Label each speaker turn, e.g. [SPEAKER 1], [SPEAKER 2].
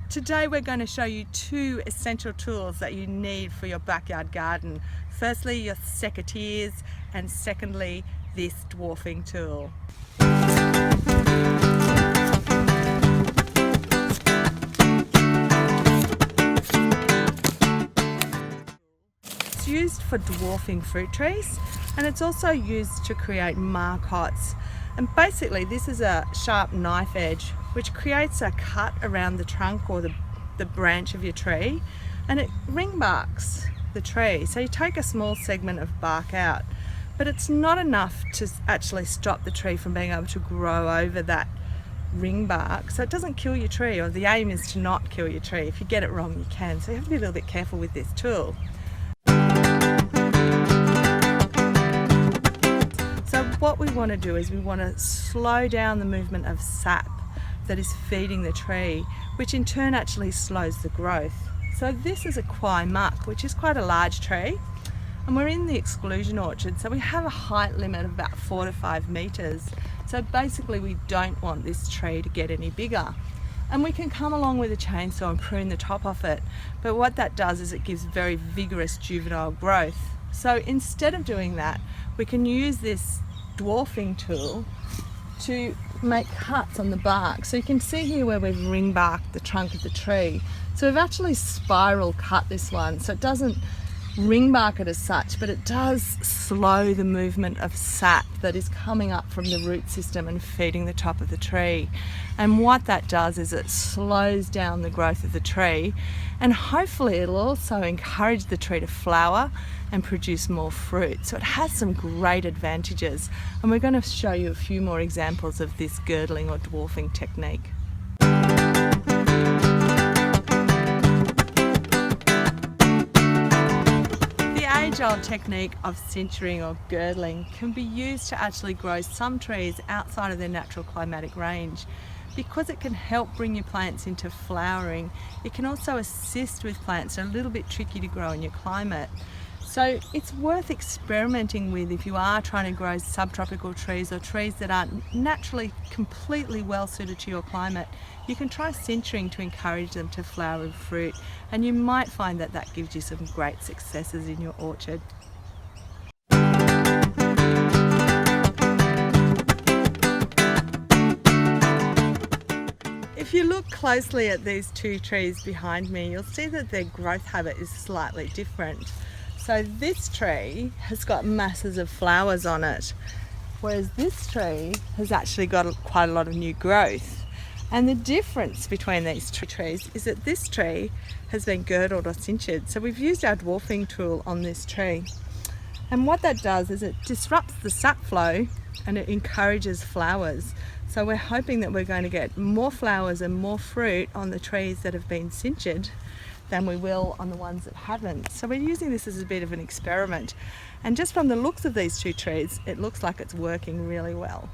[SPEAKER 1] Today we're going to show you two essential tools that you need for your backyard garden. Firstly, your secateurs, and secondly, this dwarfing tool. It's used for dwarfing fruit trees, and it's also used to create marcottes. And basically this is a sharp knife edge which creates a cut around the trunk or the branch of your tree, and it ring barks the tree. So you take a small segment of bark out, but it's not enough to actually stop the tree from being able to grow over that ring bark. So it doesn't kill your tree, or the aim is to not kill your tree. If you get it wrong, you can. So you have to be a little bit careful with this tool. So what we want to do is we want to slow down the movement of sap that is feeding the tree, which in turn actually slows the growth. So this is a kwai muck, which is quite a large tree, and we're in the exclusion orchard, so we have a height limit of about 4 to 5 meters. So basically we don't want this tree to get any bigger. And we can come along with a chainsaw and prune the top off it, but what that does is it gives very vigorous juvenile growth. So instead of doing that, we can use this dwarfing tool to make cuts on the bark. So you can see here where we've ring barked the trunk of the tree. So we've actually spiral cut this one, so it doesn't ring bark it as such, but it does slow the movement of sap that is coming up from the root system and feeding the top of the tree. And what that does is it slows down the growth of the tree, and hopefully it'll also encourage the tree to flower and produce more fruit. So it has some great advantages, and we're going to show you a few more examples of this girdling or dwarfing technique. The age-old technique of cincturing or girdling can be used to actually grow some trees outside of their natural climatic range. Because it can help bring your plants into flowering, it can also assist with plants that are a little bit tricky to grow in your climate. So it's worth experimenting with if you are trying to grow subtropical trees or trees that aren't naturally completely well suited to your climate. You can try cincturing to encourage them to flower and fruit, and you might find that that gives you some great successes in your orchard. If you look closely at these two trees behind me, you'll see that their growth habit is slightly different. So this tree has got masses of flowers on it, whereas this tree has actually got quite a lot of new growth. And the difference between these two trees is that this tree has been girdled or cinctured. So we've used our dwarfing tool on this tree. And what that does is it disrupts the sap flow and it encourages flowers. So we're hoping that we're going to get more flowers and more fruit on the trees that have been cinctured than we will on the ones that haven't. So we're using this as a bit of an experiment. And just from the looks of these two trees, it looks like it's working really well.